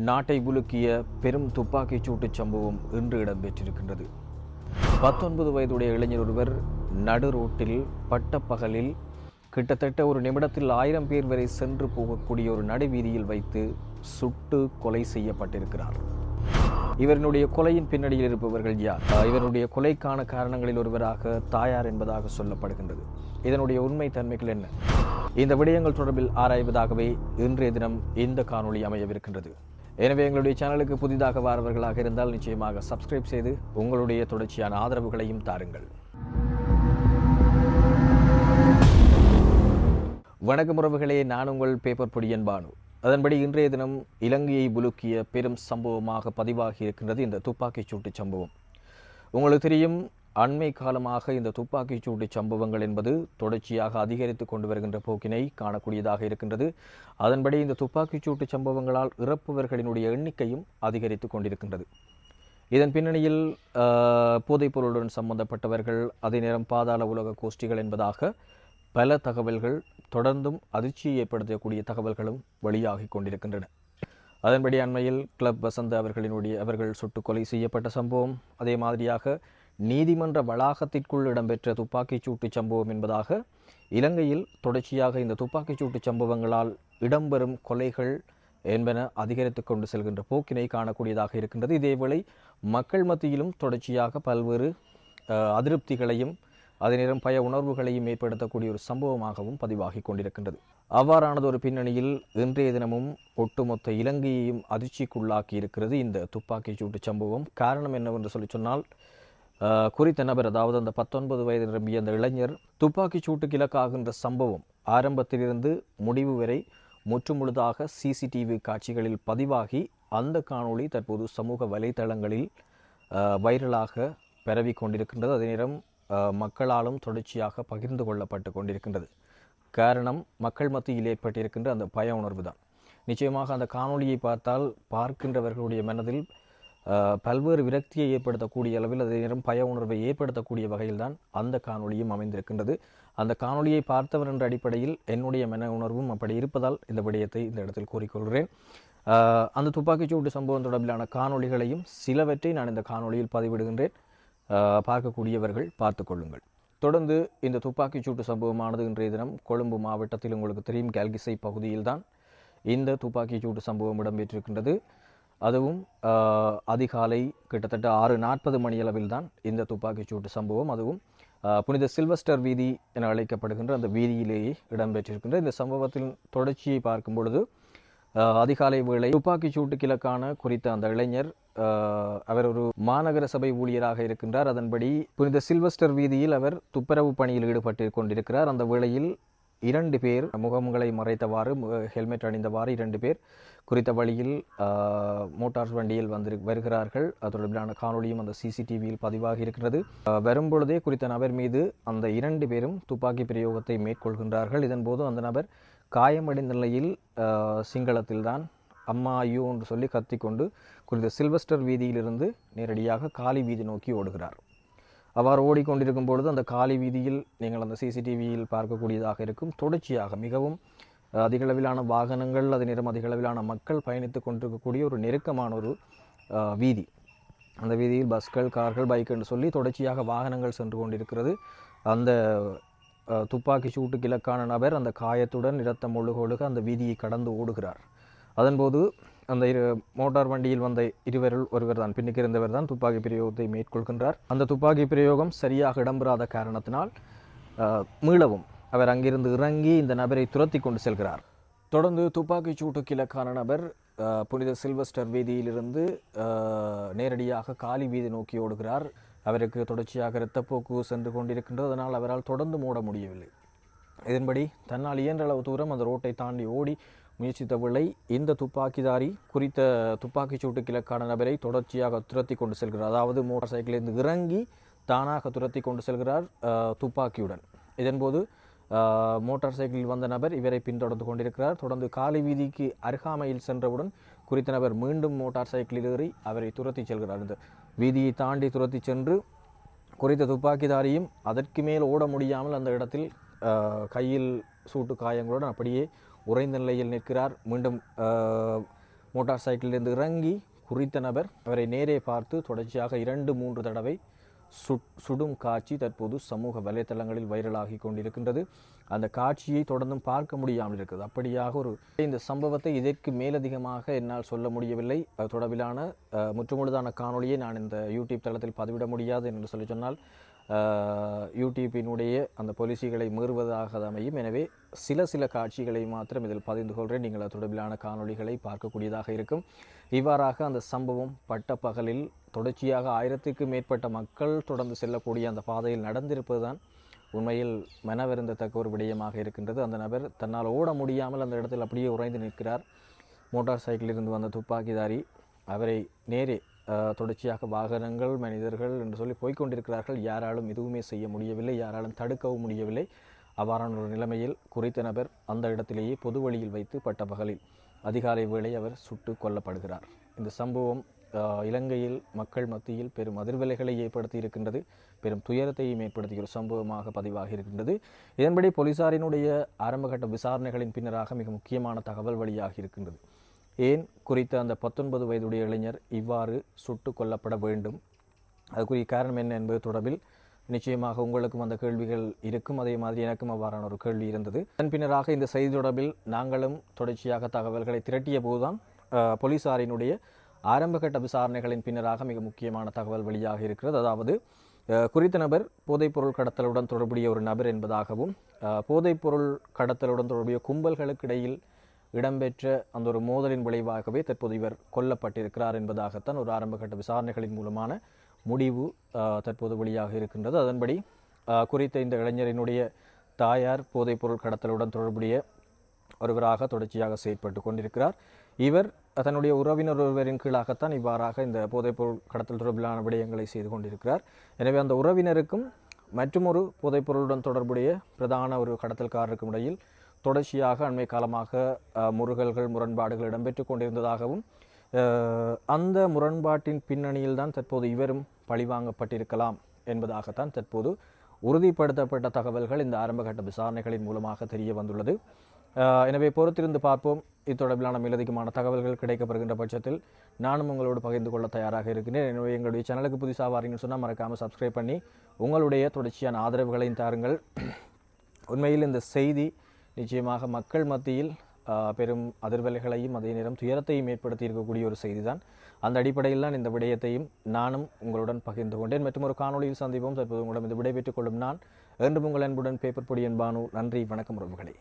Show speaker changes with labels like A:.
A: நாட்டை உலுக்கிய பெரும் துப்பாக்கிச் சூட்டுச் சம்பவம் இன்று இடம்பெற்றிருக்கின்றது. 19 வயதுடைய இளைஞர் ஒருவர் நடு ரோட்டில் பட்டப்பகலில் கிட்டத்தட்ட ஒரு நிமிடத்தில் 1000 பேர் வரை சென்று போகக்கூடிய ஒரு நடுவீதியில் வைத்து சுட்டு கொலை செய்யப்பட்டிருக்கிறார். இவருடைய கொலையின் பின்னணியில் இருப்பவர்கள் யார்? இவருடைய கொலைக்கான காரணங்களில் ஒருவராக தாயார் என்பதாக சொல்லப்படுகின்றது. இதனுடைய உண்மை தன்மைகள் என்ன? இந்த விடயங்கள் தொடர்பில் ஆராய்வதாகவே இன்றைய தினம் இந்த காணொளி அமையவிருக்கின்றது. எனவே எங்களுடைய சேனலுக்கு புதிதாக வாரவர்களாக இருந்தால் நிச்சயமாக சப்ஸ்கிரைப் செய்து உங்களுடைய தொடர்ச்சியான ஆதரவுகளையும் தாருங்கள். வணக்கம் உறவுகளே, நான் உங்கள் பேப்பர் பொடியன் பானு. அதன்படி இன்றைய தினம் இலங்கையை உலுக்கிய பெரும் சம்பவமாக பதிவாகி இருக்கின்றது இந்த துப்பாக்கிச் சூட்டு சம்பவம். உங்களுக்கு தெரியும், அண்மை காலமாக இந்த துப்பாக்கிச் சூட்டு சம்பவங்கள் என்பது தொடர்ச்சியாக அதிகரித்து கொண்டு வருகின்ற போக்கினை காணக்கூடியதாக இருக்கின்றது. அதன்படி இந்த துப்பாக்கிச் சூட்டு சம்பவங்களால் இறப்பவர்களினுடைய எண்ணிக்கையும் அதிகரித்து கொண்டிருக்கின்றது. இதன் பின்னணியில் போதைப் பொருளுடன் சம்பந்தப்பட்டவர்கள், அதே நேரம் பாதாள உலக கோஷ்டிகள் என்பதாக பல தகவல்கள் தொடர்ந்தும் அதிர்ச்சியை ஏற்படுத்தக்கூடிய தகவல்களும் வெளியாகி கொண்டிருக்கின்றன. அதன்படி அண்மையில் கிளப் வசந்த அவர்கள் சுட்டுக் கொலை செய்யப்பட்ட சம்பவம், அதே மாதிரியாக நீதிமன்ற வளாகத்திற்குள் இடம்பெற்ற துப்பாக்கிச் சூட்டு சம்பவம் என்பதாக இலங்கையில் தொடர்ச்சியாக இந்த துப்பாக்கிச் சூட்டு சம்பவங்களால் இடம்பெறும் கொலைகள் என்பன அதிகரித்து கொண்டு செல்கின்ற போக்கினை காணக்கூடியதாக இருக்கின்றது. இதேவேளை மக்கள் மத்தியிலும் தொடர்ச்சியாக பல்வேறு அதிருப்திகளையும் அதே நேரம் பய உணர்வுகளையும் ஏற்படுத்தக்கூடிய ஒரு சம்பவமாகவும் பதிவாகி கொண்டிருக்கின்றது. அவ்வாறானது ஒரு பின்னணியில் இன்றைய தினமும் ஒட்டுமொத்த இலங்கையையும் அதிர்ச்சிக்குள்ளாக்கி இருக்கிறது இந்த துப்பாக்கிச் சூட்டு சம்பவம். காரணம் என்னவென்று சொன்னால், குறித்த நபர், அதாவது அந்த 19 வயது நிரம்பிய அந்த இளைஞர் துப்பாக்கிச் சூட்டுக்கு இலக்காகின்ற சம்பவம் ஆரம்பத்திலிருந்து முடிவு வரை முற்றுமுழுதாக சிசிடிவி காட்சிகளில் பதிவாகி அந்த காணொளி தற்போது சமூக வலைதளங்களில் வைரலாக பரவி கொண்டிருக்கின்றது. அதே நேரம் மக்களாலும் தொடர்ச்சியாக பகிர்ந்து கொள்ளப்பட்டு கொண்டிருக்கின்றது. காரணம், மக்கள் மத்தியில் ஏற்பட்டிருக்கின்ற அந்த பய உணர்வு தான். நிச்சயமாக அந்த காணொளியை பார்த்தால் பார்க்கின்றவர்களுடைய மனதில் பல்வேறு விரக்தியை ஏற்படுத்தக்கூடிய அளவில், அதே நேரம் பய உணர்வை ஏற்படுத்தக்கூடிய வகையில்தான் அந்த காணொளியும் அமைந்திருக்கின்றது. அந்த காணொளியை பார்த்தவர் என்ற அடிப்படையில் என்னுடைய மன உணர்வும் அப்படி இருப்பதால் இந்த விடயத்தை இந்த இடத்தில் கூறிக்கொள்கிறேன். அந்த துப்பாக்கிச் சூட்டு சம்பவம் தொடர்பிலான காணொளிகளையும் சிலவற்றை நான் இந்த காணொளியில் பதிவிடுகின்றேன். பார்க்கக்கூடியவர்கள் பார்த்து கொள்ளுங்கள். தொடர்ந்து இந்த துப்பாக்கிச் சூட்டு சம்பவமானது இன்றைய தினம் கொழும்பு மாவட்டத்தில், உங்களுக்கு தெரியும், கல்கிசை பகுதியில்தான் இந்த துப்பாக்கிச் சூட்டு சம்பவம் இடம்பெற்றிருக்கின்றது. அதுவும் அதிகாலை கிட்டத்தட்ட 6:40 மணியளவில் தான் இந்த துப்பாக்கிச் சூட்டு சம்பவம், அதுவும் புனித சில்வஸ்டர் வீதி என அழைக்கப்படுகின்ற அந்த வீதியிலேயே இடம்பெற்றிருக்கின்ற இந்த சம்பவத்தின் தொடர்ச்சியை பார்க்கும் பொழுது, அதிகாலை வேளை துப்பாக்கிச் சூட்டுக்கு இலக்கான குறித்த அந்த இளைஞர், அவர் ஒரு மாநகர சபை ஊழியராக இருக்கின்றார். அதன்படி புனித சில்வஸ்டர் வீதியில் அவர் துப்புரவு பணியில் ஈடுபட்டு கொண்டிருக்கிறார். அந்த வேளையில் 2 பேர் முகங்களை மறைத்தவாறு, ஹெல்மெட் அணிந்தவாறு 2 பேர் குறித்த வழியில் மோட்டார் வண்டியில் வருகிறார்கள். அது தொடர்பிலான காணொலியும் அந்த சிசிடிவியில் பதிவாகி இருக்கிறது. வரும்பொழுதே குறித்த நபர் மீது அந்த 2 பேரும் துப்பாக்கி பிரயோகத்தை மேற்கொள்கின்றார்கள். இதன்போது அந்த நபர் காயமடைந்த நிலையில் சிங்களத்தில்தான் அம்மா ஐயோ என்று சொல்லி கத்திக்கொண்டு குறித்த சில்வஸ்டர் வீதியிலிருந்து நேரடியாக காலி வீதி நோக்கி ஓடுகிறார். அவ்வாறு ஓடிக்கொண்டிருக்கும் பொழுது அந்த காலி வீதியில் நீங்கள் அந்த சிசிடிவியில் பார்க்கக்கூடியதாக இருக்கும், தொடர்ச்சியாக மிகவும் அதிகளவிலான வாகனங்கள், அதே நேரம் அதிகளவிலான மக்கள் பயணித்து கொண்டிருக்கக்கூடிய ஒரு நெருக்கமான ஒரு வீதி. அந்த வீதியில் பஸ்கள், கார்கள், பைக் என்று சொல்லி தொடர்ச்சியாக வாகனங்கள் சென்று கொண்டிருக்கிறது. அந்த துப்பாக்கி சூட்டுக்கு இலக்கான நபர் அந்த காயத்துடன் இரத்தம் ஒழுக அந்த வீதியை கடந்து ஓடுகிறார். அதன்போது அந்த மோட்டார் வண்டியில் வந்த இருவரில் ஒருவர் தான், பின்னுக்கு இருந்தவர் தான் துப்பாக்கி பிரயோகத்தை மேற்கொள்கின்றார். அந்த துப்பாக்கி பிரயோகம் சரியாக இடம்பெறாத காரணத்தினால் மீளவும் அவர் அங்கிருந்து இறங்கி இந்த நபரை துரத்தி கொண்டு செல்கிறார். தொடர்ந்து துப்பாக்கிச் சூட்டுக்கு இலக்கான நபர் புனித சில்வஸ்டர் வீதியிலிருந்து நேரடியாக காலி வீதி நோக்கி ஓடுகிறார். அவருக்கு தொடர்ச்சியாக இரத்தப்போக்கு சென்று கொண்டிருக்கின்றது. அதனால் அவரால் தொடர்ந்து ஓட முடியவில்லை. இதன்படி தன்னால் இயன்ற அளவு தூரம் அந்த ரோட்டை தாண்டி ஓடி முயற்சித்த வேளை இந்த துப்பாக்கிதாரி குறித்த துப்பாக்கிச் சூட்டுக்கு இலக்கான நபரை தொடர்ச்சியாக துரத்தி கொண்டு செல்கிறார். அதாவது மோட்டார் சைக்கிளிலிருந்து இறங்கி தானாக துரத்தி கொண்டு செல்கிறார் துப்பாக்கியுடன். இதன்போது மோட்டார் சைக்கிளில் வந்த நபர் இவரை பின்தொடர்ந்து கொண்டிருக்கிறார். தொடர்ந்து காலி வீதிக்கு அருகாமையில் சென்றவுடன் குறித்த நபர் மீண்டும் மோட்டார் சைக்கிளில் ஏறி அவரை துரத்தி செல்கிறார். இந்த வீதியை தாண்டி துரத்தி சென்று குறித்த துப்பாக்கிதாரியும் அதற்கு மேல் ஓட முடியாமல் அந்த இடத்தில் கையில் சூட்டு காயங்களுடன் அப்படியே உறைந்த நிலையில் நிற்கிறார். மீண்டும் மோட்டார் சைக்கிளிலிருந்து இறங்கி குறித்த நபர் அவரை நேரே பார்த்து தொடர்ச்சியாக 2-3 தடவை சுடும் காட்சி தற்போது சமூக வலைத்தளங்களில் வைரலாகி கொண்டிருக்கின்றது. அந்த காட்சியை தொடர்ந்தும் பார்க்க முடியாமல் இருக்குது. அப்படியாக இந்த சம்பவத்தை இதற்கு மேலதிகமாக என்னால் சொல்ல முடியவில்லை. அது தொடர்பிலான முற்றுமுழுதான காணொலியை நான் இந்த யூடியூப் தளத்தில் பதிவிட முடியாது என்று சொல்லி சொன்னால் யூடியூப்பினுடைய அந்த பாலிசிகளை மீறுவதாக அமையும். எனவே சில காட்சிகளை மாத்திரம் இதில் பதிந்து கொள்கிறேன். நீங்கள் அது தொடர்பிலான காணொலிகளை பார்க்கக்கூடியதாக இருக்கும். இவ்வாறாக அந்த சம்பவம் பட்ட பகலில் தொடர்ச்சியாக 1000க்கும் மேற்பட்ட மக்கள் தொடர்ந்து செல்லக்கூடிய அந்த பாதையில் நடந்திருப்பது தான் உண்மையில் மனவருந்தத்தக்க ஒரு விடயமாக இருக்கின்றது. அந்த நபர் தன்னால் ஓட முடியாமல் அந்த இடத்தில் அப்படியே உறைந்து நிற்கிறார். மோட்டார் சைக்கிளிலிருந்து வந்த துப்பாக்கிதாரி அவரை நேரே தொடர்ச்சியாக வாகனங்கள் மனிதர்கள் என்று சொல்லி போய்கொண்டிருக்கிறார்கள். யாராலும் எதுவுமே செய்ய முடியவில்லை, யாராலும் தடுக்கவும் முடியவில்லை. அவ்வாறான ஒரு நிலைமையில் குறித்த நபர் அந்த இடத்திலேயே பொது வழியில் வைத்து பட்ட பகலில் அதிகாலை வேளை அவர் சுட்டு கொல்லப்படுகிறார். இந்த சம்பவம் இலங்கையில் மக்கள் மத்தியில் பெரும் அதிர்வலைகளை ஏற்படுத்தி இருக்கின்றது. பெரும் துயரத்தையும் ஏற்படுத்திய ஒரு சம்பவமாக பதிவாகி இருக்கின்றது. இதன்படி போலீசாரினுடைய ஆரம்பகட்ட விசாரணைகளின் பின்னராக மிக முக்கியமான தகவல் வழியாகி இருக்கின்றது. ஏன் குறித்த அந்த 19 வயதுடைய இளைஞர் இவ்வாறு சுட்டு கொல்லப்பட வேண்டும், அதுக்குரிய காரணம் என்ன என்பது தொடர்பில் நிச்சயமாக உங்களுக்கும் அந்த கேள்விகள் இருக்கும். அதே மாதிரி எனக்கும் அவ்வாறான ஒரு கேள்வி இருந்தது. அதன் பின்னராக இந்த செய்தி தொடர்பில் நாங்களும் தொடர்ச்சியாக தகவல்களை திரட்டிய போதுதான் போலீசாரினுடைய ஆரம்பகட்ட விசாரணைகளின் பின்னராக மிக முக்கியமான தகவல் வெளியாக இருக்கிறது. அதாவது குறித்த நபர் போதைப்பொருள் கடத்தலுடன் தொடர்புடைய ஒரு நபர் என்பதாகவும் போதைப்பொருள் கடத்தலுடன் தொடர்புடைய கும்பல்களுக்கு இடையில் இடம்பெற்ற அந்த ஒரு மோதலின் விளைவாகவே தற்போது இவர் கொல்லப்பட்டிருக்கிறார் என்பதாகத்தான் ஒரு ஆரம்பகட்ட விசாரணைகளின் மூலமான முடிவு தற்போது வெளியாக இருக்கின்றது. அதன்படி குறித்த இந்த இளைஞரினுடைய தாயார் போதைப்பொருள் கடத்தலுடன் தொடர்புடைய ஒருவராக தொடர்ச்சியாக செயற்பட்டு கொண்டிருக்கிறார். இவர் தன்னுடைய உறவினர் ஒருவரின் கீழாகத்தான் இவ்வாறாக இந்த போதைப்பொருள் கடத்தல் தொடர்பிலான விடயங்களை செய்து கொண்டிருக்கிறார். எனவே அந்த உறவினருக்கும் மற்றொரு போதைப்பொருளுடன் தொடர்புடைய பிரதான ஒரு கடத்தல்காரருக்கும் இடையில் தொடர்ச்சியாக அண்மை காலமாக முருகல்கள் இடம்பெற்று கொண்டிருந்ததாகவும் அந்த முரண்பாட்டின் பின்னணியில் தான் தற்போது இவரும் பழிவாங்கப்பட்டிருக்கலாம் என்பதாகத்தான் தற்போது உறுதிப்படுத்தப்பட்ட தகவல்கள் இந்த ஆரம்பகட்ட விசாரணைகளின் மூலமாக தெரிய வந்துள்ளது. எனவே பொறுத்திருந்து பார்ப்போம். இத்தொடர்பிலான மேலதிகமான தகவல்கள் கிடைக்கப்படுகின்ற பட்சத்தில் நானும் உங்களோடு பகிர்ந்து கொள்ள தயாராக இருக்கிறேன். எனவே எங்களுடைய சேனலுக்கு புதுசாக வாரீங்கன்னு சொன்னால் மறக்காமல் சப்ஸ்கிரைப் பண்ணி உங்களுடைய தொடர்ச்சியான ஆதரவுகளையும் தாருங்கள். உண்மையில் இந்த செய்தி நிச்சயமாக மக்கள் மத்தியில் பெரும் அதிர்வலைகளையும் அதே நேரம் துயரத்தையும் ஏற்படுத்தி இருக்கக்கூடிய ஒரு செய்தி தான். அந்த அடிப்படையில் தான் இந்த விடயத்தையும் நானும் உங்களுடன் பகிர்ந்து கொண்டேன். மற்றும் ஒரு காணொலியில் சந்திப்போம். தற்போது உங்களிடம் இந்த விடைபெற்றுக் கொள்ளும் நான் என்றும் உங்கள் அன்புடன் பேப்பர் பொடியன் பானு. நன்றி, வணக்கம் உறவுகளே.